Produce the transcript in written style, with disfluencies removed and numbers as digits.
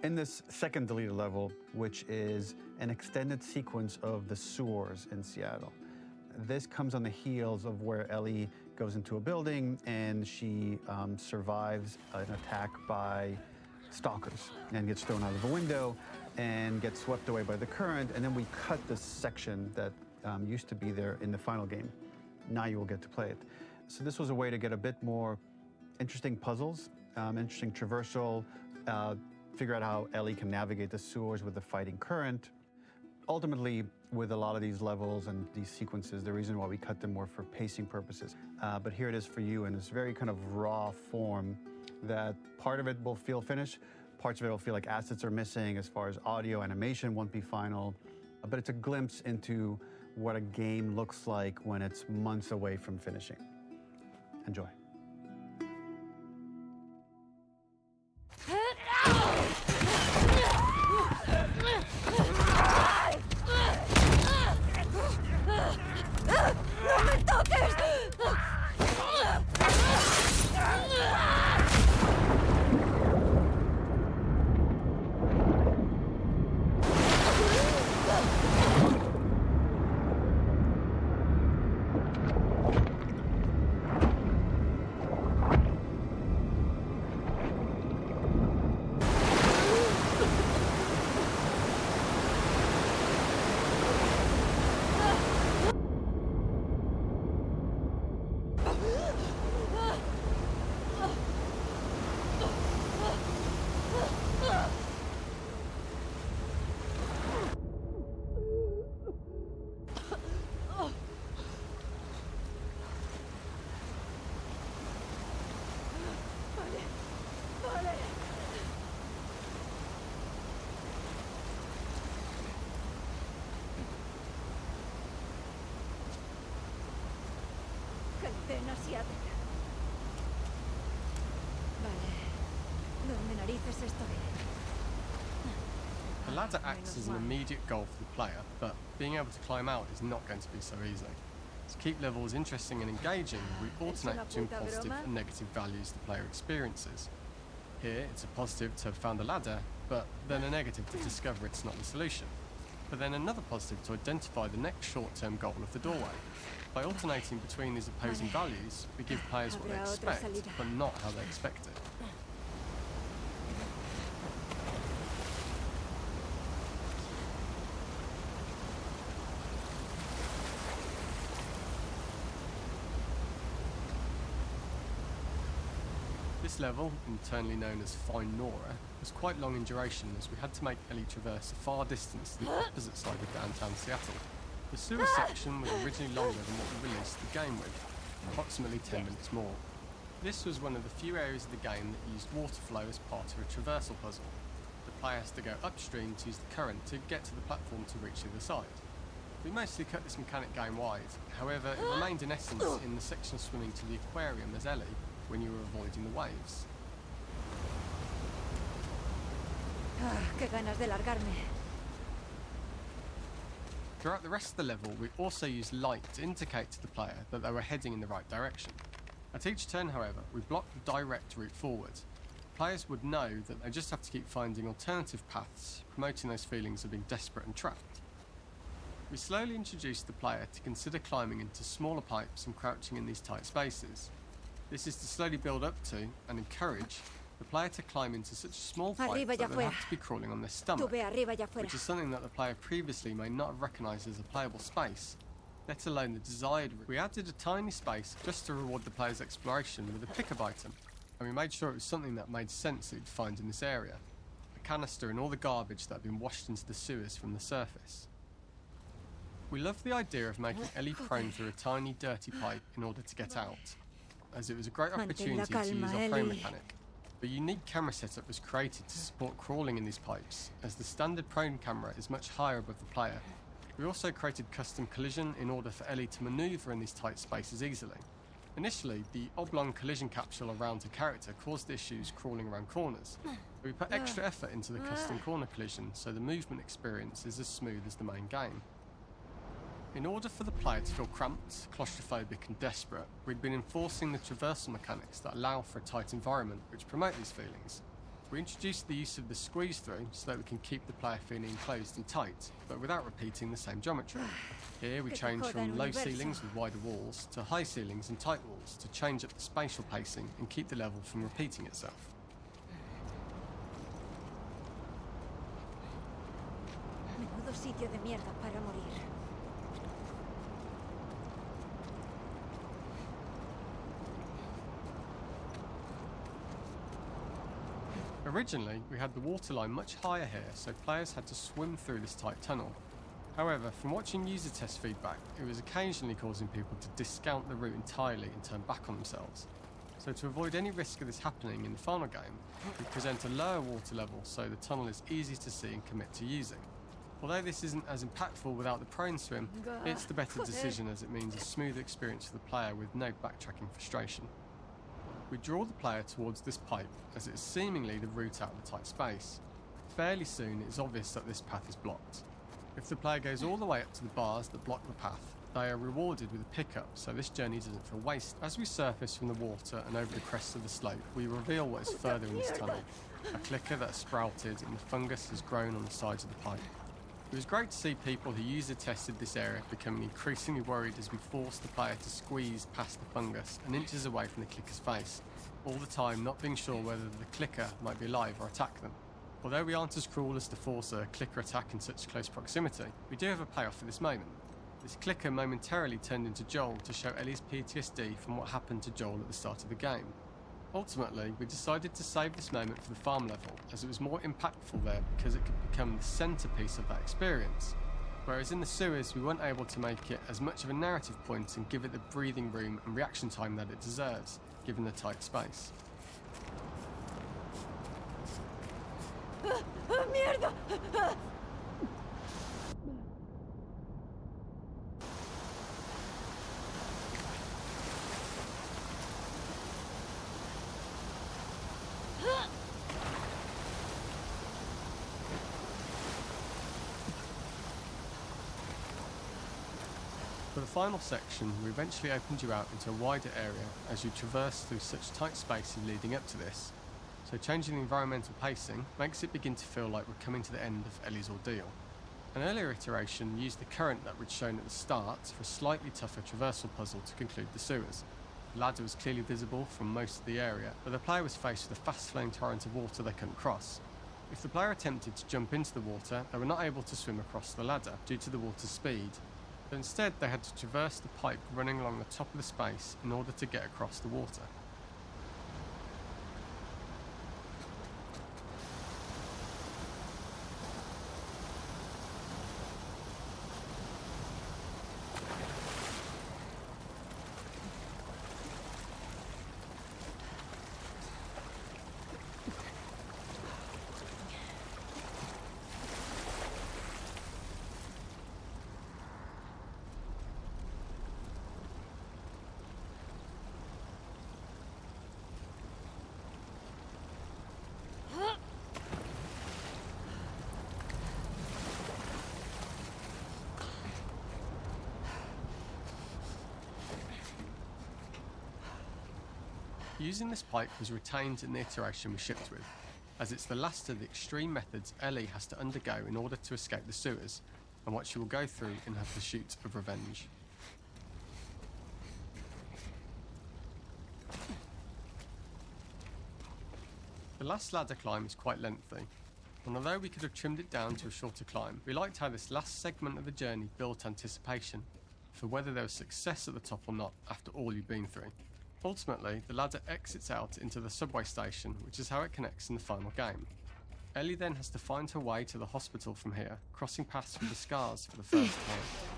In this second deleted level, which is an extended sequence of the sewers in Seattle, this comes on the heels of where Ellie goes into a building and she survives an attack by stalkers and gets thrown out of a window and gets swept away by the current. And then we cut this section that used to be there in the final game. Now you will get to play it. So this was a way to get a bit more interesting puzzles, interesting traversal, figure out how Ellie can navigate the sewers with the fighting current. Ultimately, with a lot of these levels and these sequences, the reason why we cut them were for pacing purposes. But here it is for you in this very kind of raw form that part of it will feel finished, parts of it will feel like assets are missing as far as audio, animation won't be final. But it's a glimpse into what a game looks like when it's months away from finishing. Enjoy. ¡No me toques! Cadena asiática. Vale. ¿Dónde narices estoy? The ladder acts as an immediate goal for the player, but being able to climb out is not going to be so easy. To keep levels interesting and engaging, we alternate between positive and negative values the player experiences. Here, it's a positive to have found a ladder, but then a negative to discover it's not the solution. But then another positive to identify the next short-term goal of the doorway. By alternating between these opposing values, we give players what they expect, but not how they expect it. This level, internally known as Find Nora, was quite long in duration as we had to make Ellie traverse a far distance to the opposite side of downtown Seattle. The sewer section was originally longer than what we released the game with, approximately 10 minutes more. This was one of the few areas of the game that used water flow as part of a traversal puzzle. The player has to go upstream to use the current to get to the platform to reach the other side. We mostly cut this mechanic game-wide, however it remained in essence in the section swimming to the aquarium as Ellie, when you were avoiding the waves. ¡Qué ganas de largarme! Throughout the rest of the level, we also used light to indicate to the player that they were heading in the right direction. At each turn, however, we blocked the direct route forward. Players would know that they just have to keep finding alternative paths, promoting those feelings of being desperate and trapped. We slowly introduced the player to consider climbing into smaller pipes and crouching in these tight spaces. This is to slowly build up to, and encourage, the player to climb into such a small pipe that they have to be crawling on their stomach, which is something that the player previously may not have recognised as a playable space, let alone the desired route. We added a tiny space just to reward the player's exploration with a pickup item, and we made sure it was something that made sense that you'd find in this area, a canister and all the garbage that had been washed into the sewers from the surface. We loved the idea of making Ellie prone through a tiny dirty pipe in order to get out, as it was a great opportunity to use our prone mechanic. A unique camera setup was created to support crawling in these pipes, as the standard prone camera is much higher above the player. We also created custom collision in order for Ellie to manoeuvre in these tight spaces easily. Initially, the oblong collision capsule around her character caused issues crawling around corners. We put extra effort into the custom corner collision so the movement experience is as smooth as the main game. In order for the player to feel cramped, claustrophobic and desperate, we'd been enforcing the traversal mechanics that allow for a tight environment which promote these feelings. We introduced the use of the squeeze through so that we can keep the player feeling enclosed and tight, but without repeating the same geometry. Here we change from low ceilings with wider walls to high ceilings and tight walls to change up the spatial pacing and keep the level from repeating itself. Menudo sitio de mierda para morir. Originally, we had the waterline much higher here, so players had to swim through this tight tunnel. However, from watching user test feedback, it was occasionally causing people to discount the route entirely and turn back on themselves. So to avoid any risk of this happening in the final game, we present a lower water level so the tunnel is easy to see and commit to using. Although this isn't as impactful without the prone swim, it's the better decision as it means a smooth experience for the player with no backtracking frustration. We draw the player towards this pipe as it is seemingly the route out of the tight space. Fairly soon it is obvious that this path is blocked. If the player goes all the way up to the bars that block the path, they are rewarded with a pickup so this journey doesn't feel wasted. As we surface from the water and over the crest of the slope, we reveal what is further in this tunnel. A clicker that has sprouted and the fungus has grown on the sides of the pipe. It was great to see people who user tested this area becoming increasingly worried as we forced the player to squeeze past the fungus and inches away from the clicker's face, all the time not being sure whether the clicker might be alive or attack them. Although we aren't as cruel as to force a clicker attack in such close proximity, we do have a payoff for this moment. This clicker momentarily turned into Joel to show Ellie's PTSD from what happened to Joel at the start of the game. Ultimately, we decided to save this moment for the farm level, as it was more impactful there because it could become the centrepiece of that experience. Whereas in the sewers, we weren't able to make it as much of a narrative point and give it the breathing room and reaction time that it deserves, given the tight space. ¡Mierda! For the final section, we eventually opened you out into a wider area as you traverse through such tight spaces leading up to this, so changing the environmental pacing makes it begin to feel like we're coming to the end of Ellie's ordeal. An earlier iteration used the current that we'd shown at the start for a slightly tougher traversal puzzle to conclude the sewers. The ladder was clearly visible from most of the area, but the player was faced with a fast-flowing torrent of water they couldn't cross. If the player attempted to jump into the water, they were not able to swim across the ladder due to the water's speed, but instead they had to traverse the pipe running along the top of the space in order to get across the water. Using this pipe was retained in the iteration we shipped with, as it's the last of the extreme methods Ellie has to undergo in order to escape the sewers, and what she will go through in her pursuit of revenge. The last ladder climb is quite lengthy, and although we could have trimmed it down to a shorter climb, we liked how this last segment of the journey built anticipation for whether there was success at the top or not after all you've been through. Ultimately, the ladder exits out into the subway station, which is how it connects in the final game. Ellie then has to find her way to the hospital from here, crossing paths with the scars for the first time.